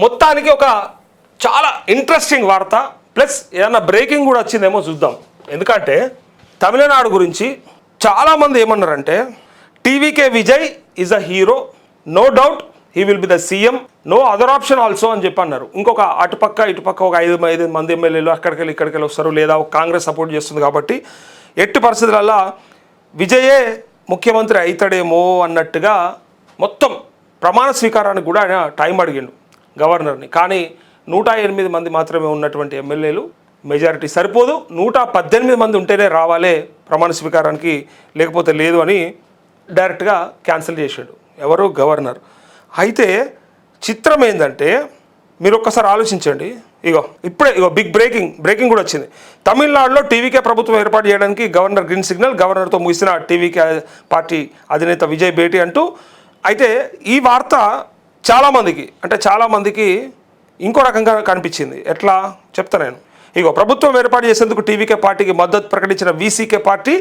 మొత్తానికి ఒక చాలా ఇంట్రెస్టింగ్ వార్త ప్లస్ ఏదైనా బ్రేకింగ్ కూడా వచ్చిందేమో చూద్దాం. ఎందుకంటే తమిళనాడు గురించి చాలామంది ఏమన్నారంటే TVK Vijay is a hero, no doubt he will be the CM, no other option also అని చెప్పి అన్నారు. ఇంకొక అటుపక్క ఇటుపక్క ఒక 5 మంది ఎమ్మెల్యేలు అక్కడికి ఇక్కడికి వస్తారు, లేదా కాంగ్రెస్ సపోర్ట్ చేస్తుంది కాబట్టి ఎట్టి పరిస్థితులలో విజయే ముఖ్యమంత్రి అవుతాడేమో అన్నట్టుగా మొత్తం ప్రమాణ స్వీకారానికి కూడా ఆయన టైం అడిగిండు గవర్నర్ని. కానీ 108 మంది మాత్రమే ఉన్నటువంటి ఎమ్మెల్యేలు మెజారిటీ సరిపోదు, 118 మంది ఉంటేనే రావాలే ప్రమాణ స్వీకారానికి, లేకపోతే లేదు అని డైరెక్ట్గా క్యాన్సిల్ చేశాడు ఎవరు, గవర్నర్. అయితే చిత్రం ఏంటంటే మీరు ఒక్కసారి ఆలోచించండి. ఇప్పుడే బిగ్ బ్రేకింగ్ కూడా వచ్చింది. తమిళనాడులో టీవీకే ప్రభుత్వం ఏర్పాటు చేయడానికి గవర్నర్ గ్రీన్ సిగ్నల్, గవర్నర్తో ముగిసిన టీవీకే పార్టీ అధినేత విజయ్ భేటీ అంటూ. అయితే ఈ వార్త చాలామందికి ఇంకో రకంగా కనిపించింది. ఎట్లా చెప్తా నేను. ప్రభుత్వం ఏర్పాటు చేసేందుకు టీవీకే పార్టీకి మద్దతు ప్రకటించిన వీసీకే పార్టీ.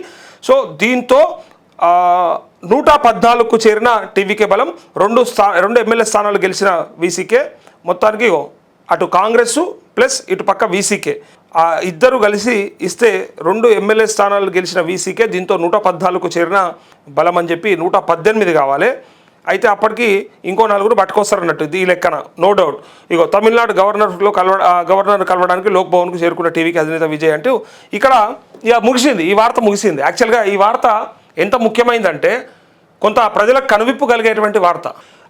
సో దీంతో 114కు చేరిన టీవీకే బలం, 2 ఎమ్మెల్యే స్థానాలు గెలిచిన వీసీకే. మొత్తానికి అటు కాంగ్రెస్ ప్లస్ ఇటు పక్క వీసీకే ఇద్దరు కలిసి ఇస్తే 2 ఎమ్మెల్యే స్థానాలు గెలిచిన వీసీకే. దీంతో 114కు చేరిన బలం అని చెప్పి 118 కావాలి. అయితే అప్పటికి ఇంకో 4 పట్టుకొస్తారన్నట్టు ఈ లెక్కన, నో డౌట్. తమిళనాడు గవర్నర్ కలవడానికి లోక్ భవన్కు చేరుకున్న టీవీకి అధినేత విజయ్ అంటూ ఇక్కడ ముగిసింది. ఈ వార్త ముగిసింది. యాక్చువల్గా ఈ వార్త ఎంత ముఖ్యమైందంటే కొంత ప్రజలకు కనువిప్పు కలిగేటువంటి వార్త.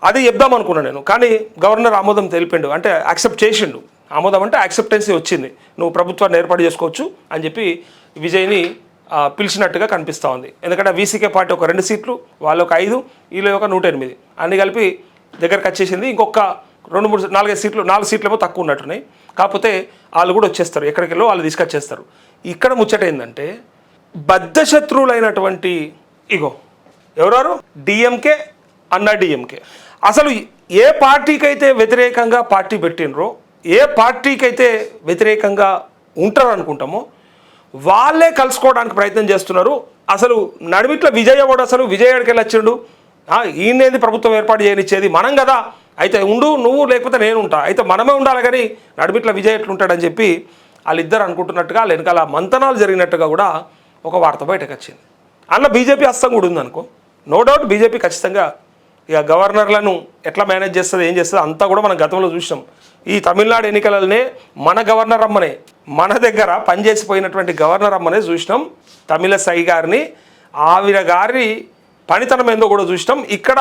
అది చెప్దాం అనుకున్నాను నేను, కానీ గవర్నర్ ఆమోదం తెలిపిండు, అంటే యాక్సెప్ట్ చేసిండు. ఆమోదం అంటే యాక్సెప్టెన్సీ వచ్చింది, నువ్వు ప్రభుత్వాన్ని ఏర్పాటు చేసుకోవచ్చు అని చెప్పి విజయ్ని పిలిచినట్టుగా కనిపిస్తూ ఉంది. ఎందుకంటే వీసీకే పార్టీ ఒక 2 సీట్లు, వాళ్ళు ఒక 5, వీళ్ళు ఒక 108, అన్ని కలిపి దగ్గరకు వచ్చేసింది. ఇంకొక 4 సీట్లు ఏమో తక్కువ ఉన్నట్టున్నాయి. కాకపోతే వాళ్ళు కూడా వచ్చేస్తారు, ఎక్కడికెళ్ళో వాళ్ళు తీసుకొచ్చేస్తారు. ఇక్కడ ముచ్చట ఏంటంటే బద్ధశత్రువులైనటువంటి ఎవరెవరు, డిఎంకే, అన్నా డిఎంకే. అసలు ఏ పార్టీకైతే వ్యతిరేకంగా పార్టీ పెట్టినరో, ఏ పార్టీకైతే వ్యతిరేకంగా ఉంటారు అనుకుంటామో వాళ్ళే కలుసుకోవడానికి ప్రయత్నం చేస్తున్నారు. అసలు నడిమిట్ల విజయ్ కూడా అసలు విజయ్ ఎక్కడికి వెళ్ళొచ్చిండు, ఈయనేది ప్రభుత్వం ఏర్పాటు చేయనిచ్చేది మనం కదా, అయితే ఉండు నువ్వు, లేకపోతే నేను ఉంటా, అయితే మనమే ఉండాలి, కానీ నడిమిట్ల విజయ్ ఎట్లుంటాడని చెప్పి వాళ్ళిద్దరు అనుకుంటున్నట్టుగా, వెనకాల మంతనాలు జరిగినట్టుగా కూడా ఒక వార్త బయటకు వచ్చింది. అందులో బీజేపీ హస్తం కూడా ఉందనుకో, నో డౌట్. బీజేపీ ఖచ్చితంగా గవర్నర్లను ఎట్లా మేనేజ్ చేస్తుంది, ఏం చేస్తుంది అంతా కూడా మనం గతంలో చూసినాం. ఈ తమిళనాడు ఎన్నికలనే మన గవర్నర్ అమ్మనే, మన దగ్గర పనిచేసిపోయినటువంటి గవర్నర్ అమ్మనే చూసినాం, తమిళసై గారిని. ఆవిడ గారి పనితనం ఏందో కూడా చూసినాం. ఇక్కడ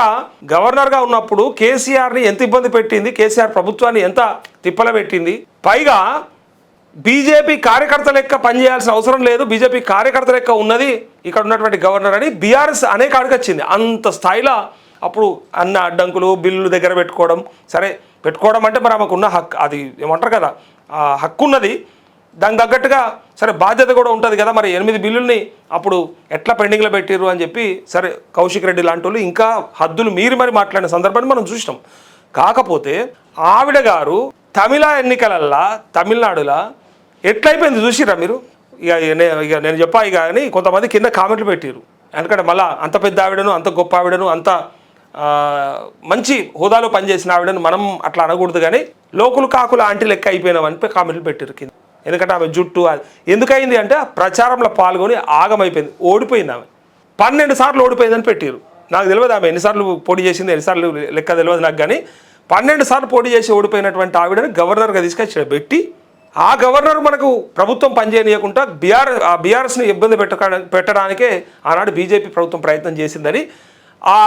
గవర్నర్గా ఉన్నప్పుడు కేసీఆర్ని ఎంత ఇబ్బంది పెట్టింది, కేసీఆర్ ప్రభుత్వాన్ని ఎంత తిప్పల పెట్టింది. పైగా బీజేపీ కార్యకర్త లెక్క పనిచేయాల్సిన అవసరం లేదు, బీజేపీ కార్యకర్త లెక్క ఉన్నది ఇక్కడ ఉన్నటువంటి గవర్నర్ అని బీఆర్ఎస్ అనే కాడికి వచ్చింది. అంత స్థాయిలో అప్పుడు అన్న అడ్డంకులు, బిల్లులు దగ్గర పెట్టుకోవడం, సరే పెట్టుకోవడం అంటే మరి ఆమెకు ఉన్న హక్కు, అది ఏమంటారు కదా, ఆ హక్కు ఉన్నది. దానికి తగ్గట్టుగా సరే బాధ్యత కూడా ఉంటుంది కదా. మరి 8 బిల్లుల్ని అప్పుడు ఎట్లా పెండింగ్లో పెట్టిర్రు అని చెప్పి సరే కౌశిక్ రెడ్డి లాంటి వాళ్ళు ఇంకా హద్దులు మీరి మరి మాట్లాడిన సందర్భాన్ని మనం చూసినాం. కాకపోతే ఆవిడ గారు తమిళ ఎన్నికలల్లా తమిళనాడులో ఎట్లయిపోయింది చూసిరా మీరు. ఇక నేను చెప్పా కానీ కొంతమంది కింద కామెంట్లు పెట్టిరు. ఎందుకంటే మళ్ళీ అంత పెద్ద ఆవిడను, అంత గొప్ప ఆవిడను, అంత మంచి హోదాలో పనిచేసిన ఆవిడను మనం అట్లా అనకూడదు, కానీ లోకులు కాకులు ఆంటీ లెక్క అయిపోయినామని కామెంట్లు పెట్టిరు కింద. ఎందుకంటే ఆమె జుట్టు ఎందుకైంది అంటే ప్రచారంలో పాల్గొని ఆగమైపోయింది, ఓడిపోయింది. ఆమె 12 సార్లు ఓడిపోయిందని పెట్టిరు. నాకు తెలియదు ఆమె ఎన్నిసార్లు పోటీ చేసింది, ఎన్నిసార్లు లెక్క తెలియదు నాకు, కానీ 12 సార్లు పోటీ చేసి ఓడిపోయినటువంటి ఆవిడని గవర్నర్గా తీసుకొచ్చి పెట్టి, ఆ గవర్నర్ మనకు ప్రభుత్వం పనిచేయనీయకుండా బీఆర్ఎస్ని ఇబ్బంది పెట్టడానికే ఆనాడు బీజేపీ ప్రభుత్వం ప్రయత్నం చేసిందని ఆ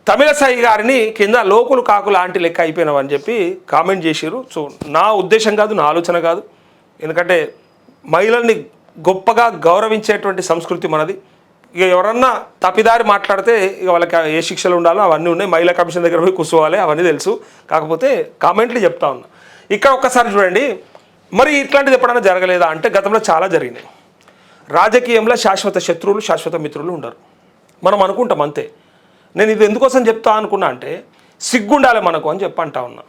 తమిళసై గారిని కింద లోకులు కాకులు ఆంటీ లెక్క అయిపోయినామని చెప్పి కామెంట్ చేశారు. సో నా ఉద్దేశం కాదు, నా ఆలోచన కాదు. ఎందుకంటే మహిళల్ని గొప్పగా గౌరవించేటువంటి సంస్కృతి మనది. ఇక ఎవరన్నా తప్పిదారి మాట్లాడితే ఇక వాళ్ళకి ఏ శిక్షలు ఉండాలో అవన్నీ ఉన్నాయి. మహిళా కమిషన్ దగ్గర పోయి కూర్చోవాలి, అవన్నీ తెలుసు. కాకపోతే కామెంట్లు చెప్తా ఉన్నా. ఇక్కడ ఒక్కసారి చూడండి, మరి ఇట్లాంటిది ఎప్పుడైనా జరగలేదా అంటే గతంలో చాలా జరిగినాయి. రాజకీయంలో శాశ్వత శత్రువులు, శాశ్వత మిత్రులు ఉండరు, మనం అనుకుంటాం అంతే. నేను ఇది ఎందుకోసం చెప్తా అనుకున్నా అంటే సిగ్గుండాలి మనకు అని చెప్పంటా ఉన్నా.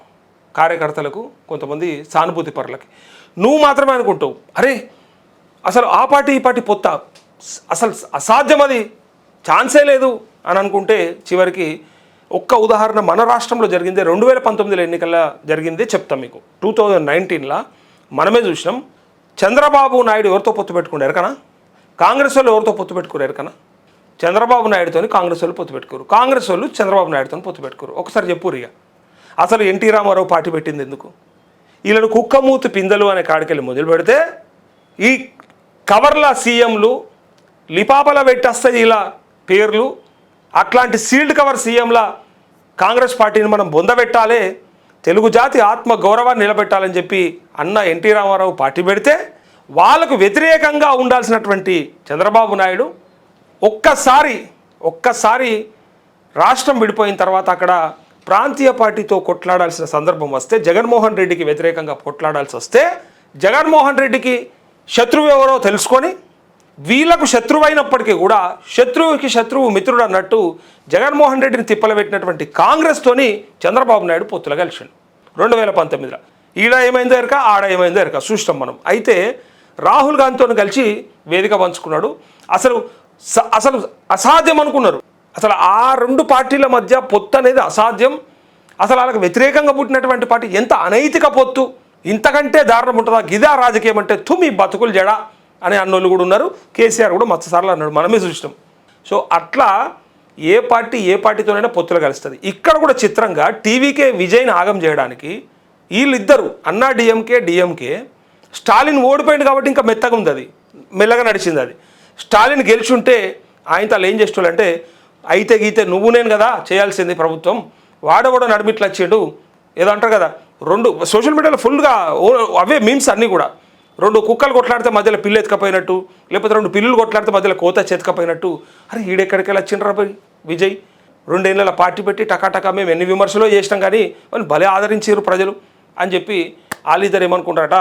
కార్యకర్తలకు, కొంతమంది సానుభూతి పరులకి. నువ్వు మాత్రమే అనుకుంటావు, అరే అసలు ఆ పార్టీ ఈ పార్టీ పొత్త అసలు అసాధ్యం, అది ఛాన్సే లేదు అని అనుకుంటే చివరికి ఒక్క ఉదాహరణ మన రాష్ట్రంలో జరిగింది 2019 ఎన్నికల్లో జరిగింది చెప్తాం మీకు. 2019లో మనమే చూసినాం. చంద్రబాబు నాయుడు ఎవరితో పొత్తు పెట్టుకున్నారు ఎరకనా? కాంగ్రెస్ వాళ్ళు ఎవరితో పొత్తు పెట్టుకున్నారు ఎరకనా? చంద్రబాబు నాయుడుతోని కాంగ్రెస్ వాళ్ళు పొత్తు పెట్టుకోరు, కాంగ్రెస్ వాళ్ళు చంద్రబాబు నాయుడుతో పొత్తు పెట్టుకోరు. ఒకసారి చెప్పురు ఇక అసలు ఎన్టీ రామారావు పార్టీ పెట్టింది ఎందుకు? వీళ్ళను కుక్కమూతి పిందెలు అనే కాడికెళ్ళి మొదలు పెడితే ఈ కవర్ల సీఎంలు లిపాపల పెట్టేస్తాయి ఇలా పేర్లు. అట్లాంటి సీల్డ్ కవర్ సీఎంల కాంగ్రెస్ పార్టీని మనం బొందబెట్టాలి, తెలుగు జాతి ఆత్మ గౌరవాన్ని నిలబెట్టాలని చెప్పి అన్న ఎన్టీ రామారావు పార్టీ పెడితే వాళ్ళకు వ్యతిరేకంగా ఉండాల్సినటువంటి చంద్రబాబు నాయుడు ఒక్కసారి రాష్ట్రం విడిపోయిన తర్వాత అక్కడ ప్రాంతీయ పార్టీతో కొట్లాడాల్సిన సందర్భం వస్తే, జగన్మోహన్ రెడ్డికి వ్యతిరేకంగా కొట్లాడాల్సి వస్తే, జగన్మోహన్ రెడ్డికి శత్రువు ఎవరో తెలుసుకొని వీళ్ళకు శత్రువైనప్పటికీ కూడా శత్రువుకి శత్రువు మిత్రుడు అన్నట్టు జగన్మోహన్ రెడ్డిని తిప్పలబెట్టినటువంటి కాంగ్రెస్తోని చంద్రబాబు నాయుడు పొత్తులు కలిసిండు 2019లో. ఈడ ఏమైందో ఎరక, ఆడ ఏమైందో ఎరక చూస్తాం మనం. అయితే రాహుల్ గాంధీతో కలిసి వేదిక పంచుకున్నాడు. అసలు అసాధ్యం అనుకున్నారు. అసలు ఆ రెండు పార్టీల మధ్య పొత్తు అనేది అసాధ్యం. అసలు వాళ్ళకి వ్యతిరేకంగా పుట్టినటువంటి పార్టీ ఎంత అనైతిక పొత్తు, ఇంతకంటే దారుణం ఉంటుందా? గిదా రాజకీయం అంటే తుమి బతుకులు జడా అనే అన్నోళ్ళు కూడా ఉన్నారు. కేసీఆర్ కూడా మత్స్యసార్లు అన్నాడు, మనమే చూసినాం. సో అట్లా ఏ పార్టీతోనైనా పొత్తులు కలుస్తుంది. ఇక్కడ కూడా చిత్రంగా టీవీకే విజయ్ని ఆగం చేయడానికి వీళ్ళిద్దరు అన్నా డిఎంకే స్టాలిన్ ఓడిపోయింది కాబట్టి ఇంకా మెత్తగా ఉంది, అది మెల్లగా నడిచింది. అది స్టాలిన్ గెలిచుంటే ఆయనతో వాళ్ళు ఏం చేసేవాళ్ళంటే అయితే గీతే నువ్వు నేను కదా చేయాల్సింది ప్రభుత్వం, వాడవాడో నడిమిట్లు వచ్చాడు ఏదో అంటారు కదా. రెండు సోషల్ మీడియాలో ఫుల్గా అవే మీమ్స్ అన్నీ కూడా. రెండు కుక్కలు కొట్లాడితే మధ్యలో పిల్లు ఎత్తుకపోయినట్టు, లేకపోతే రెండు పిల్లులు కొట్లాడితే మధ్యలో కోత చెతకపోయినట్టు. అరే ఈడెక్కడికెళ్ళి వచ్చిండ్రా విజయ్, 2 ఏళ్ళ పార్టీ పెట్టి టకాటకా మేము ఎన్ని విమర్శలు చేసినాం కానీ వాళ్ళు భలే ఆదరించారు ప్రజలు అని చెప్పి వాళ్ళిద్దరు ఏమనుకుంటారట,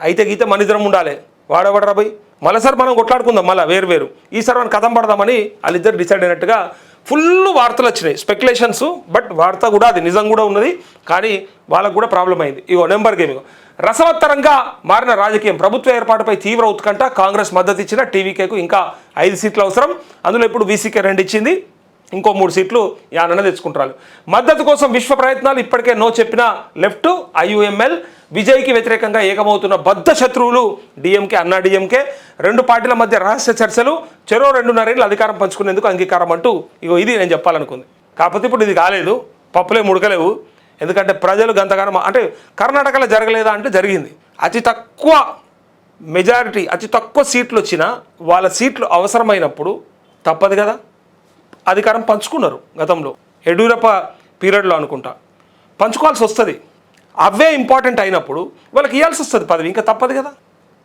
అయితే గీతే మన ఇద్దరం ఉండాలి, వాడవడరా పోయి మళ్ళీసారి మనం కొట్లాడుకుందాం, మళ్ళీ వేరు ఈసారి మనం కథం పడదామని వాళ్ళిద్దరు డిసైడ్ అయినట్టుగా ఫుల్ వార్తలు వచ్చినాయి, స్పెక్యులేషన్స్. బట్ వార్త కూడా అది నిజం కూడా ఉన్నది, కానీ వాళ్ళకు కూడా ప్రాబ్లం అయింది. ఇగో నెంబర్ గేమ్. రసవత్తరంగా మారిన రాజకీయం, ప్రభుత్వ ఏర్పాటుపై తీవ్ర ఉత్కంఠ, కాంగ్రెస్ మద్దతు ఇచ్చిన టీవీకేకు ఇంకా 5 సీట్లు అవసరం. అందులో ఇప్పుడు వీసీకే 2 ఇచ్చింది, ఇంకో 3 సీట్లు యానన్న తెచ్చుకుంటారు. మద్దతు కోసం విశ్వ ప్రయత్నాలు, ఇప్పటికే నో చెప్పిన లెఫ్ట్ ఐయుఎంఎల్. విజయ్కి వ్యతిరేకంగా ఏకమవుతున్న బద్ధ శత్రువులు డిఎంకే అన్నా డిఎంకే. 2 పార్టీల మధ్య రహస్య చర్చలు, చెరో 2.5 ఏళ్ళు అధికారం పంచుకునేందుకు అంగీకారం అంటూ ఇగో ఇది నేను చెప్పాలనుకుంది. కాకపోతే ఇప్పుడు ఇది కాలేదు, పప్పులే ముడకలేవు. ఎందుకంటే ప్రజలు గంతగానం అంటే కర్ణాటకలో జరగలేదా అంటే జరిగింది. అతి తక్కువ మెజారిటీ, అతి తక్కువ సీట్లు వచ్చినా వాళ్ళ సీట్లు అవసరమైనప్పుడు తప్పదు కదా అధికారం పంచుకున్నారు. గతంలో యడ్యూరప్ప పీరియడ్లో అనుకుంటా పంచుకోవాల్సి వస్తుంది. అవే ఇంపార్టెంట్ అయినప్పుడు వాళ్ళకి ఇవ్వాల్సి వస్తుంది పదవి, ఇంకా తప్పదు కదా.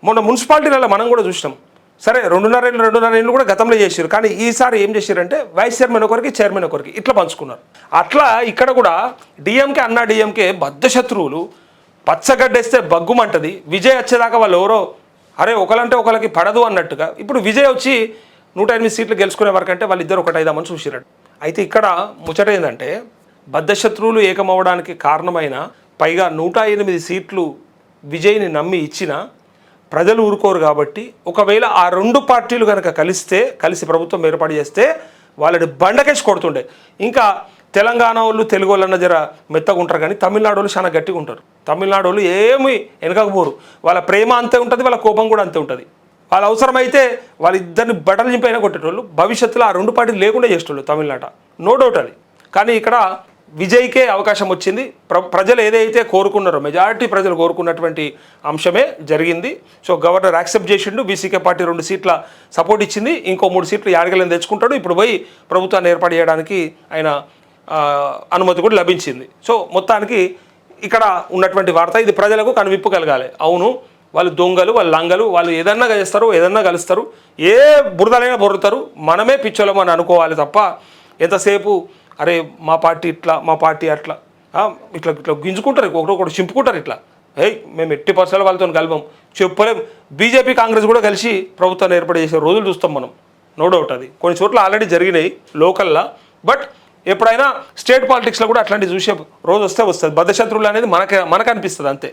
మొన్న మున్సిపాలిటీలలో మనం కూడా చూసినాం. సరే 2.5 ఏళ్ళు కూడా గతంలో చేశారు, కానీ ఈసారి ఏం చేశారంటే వైస్ చైర్మన్ ఒకరికి, చైర్మన్ ఒకరికి ఇట్లా పంచుకున్నారు. అట్లా ఇక్కడ కూడా డిఎంకే అన్నా డిఎంకే బద్ధ శత్రువులు. పచ్చగడ్డేస్తే బగ్గుమంటది. విజయ్ వచ్చేదాకా వాళ్ళు ఎవరో అరే ఒకలంటే ఒకరికి పడదు అన్నట్టుగా ఇప్పుడు విజయ్ వచ్చి 108 సీట్లు గెలుచుకునే వరకంటే వాళ్ళిద్దరు ఒకటైదామని చూసిరట్టు. అయితే ఇక్కడ ముచ్చట ఏంటంటే బద్ధశత్రువులు ఏకమవడానికి కారణమైన పైగా 108 సీట్లు విజయ్ని నమ్మి ఇచ్చిన ప్రజలు ఊరుకోరు. కాబట్టి ఒకవేళ ఆ 2 పార్టీలు కనుక కలిసి ప్రభుత్వం ఏర్పాటు చేస్తే వాళ్ళని బండకేసి కొడుతుండే. ఇంకా తెలంగాణ వాళ్ళు తెలుగు వాళ్ళన్న జర మెత్తగా ఉంటారు, కానీ తమిళనాడు వాళ్ళు చాలా గట్టిగా ఉంటారు. తమిళనాడు వాళ్ళు ఏమి వెనకపోరు, వాళ్ళ ప్రేమ అంతే ఉంటుంది, వాళ్ళ కోపం కూడా అంతే ఉంటుంది. వాళ్ళు అవసరమైతే వాళ్ళిద్దరిని బట్టలు చింపైనా కొట్టేటోళ్ళు. భవిష్యత్తులో ఆ 2 పార్టీలు లేకుండా చేసేటోళ్ళు తమిళనాట, నో డౌట్ అది. కానీ ఇక్కడ విజయ్కే అవకాశం వచ్చింది. ప్రజలు ఏదైతే కోరుకున్నారో, మెజారిటీ ప్రజలు కోరుకున్నటువంటి అంశమే జరిగింది. సో గవర్నర్ యాక్సెప్ట్ చేసిండు, బీసీకే పార్టీ 2 సీట్ల సపోర్ట్ ఇచ్చింది, ఇంకో 3 సీట్లు యాడగలని తెచ్చుకుంటాడు. ఇప్పుడు పోయి ప్రభుత్వాన్ని ఏర్పాటు చేయడానికి ఆయన అనుమతి కూడా లభించింది. సో మొత్తానికి ఇక్కడ ఉన్నటువంటి వార్త ఇది ప్రజలకు కనువిప్పు కలగాలి. అవును వాళ్ళు దొంగలు, వాళ్ళు లంగలు, వాళ్ళు ఏదన్నా చేస్తారు, ఏదన్నా కలుస్తారు, ఏ బురదలైనా బొరుతారు, మనమే పిచ్చోళం అని అనుకోవాలి తప్ప ఎంతసేపు అరే మా పార్టీ ఇట్లా, మా పార్టీ అట్లా ఇట్లా గింజుకుంటారు, ఒకటి చింపుకుంటారు ఇట్లా. మేము 80% వాళ్ళతో కలవం చెప్పలేం. బీజేపీ కాంగ్రెస్ కూడా కలిసి ప్రభుత్వాన్ని ఏర్పాటు చేసే రోజులు చూస్తాం మనం, నో డౌట్. అది కొన్ని చోట్ల ఆల్రెడీ జరిగినాయి లోకల్లా. బట్ ఎప్పుడైనా స్టేట్ పాలిటిక్స్లో కూడా అట్లాంటివి చూసే రోజు వస్తే వస్తుంది. బద్ధశత్రువులు అనేది మనకు అనిపిస్తుంది అంతే.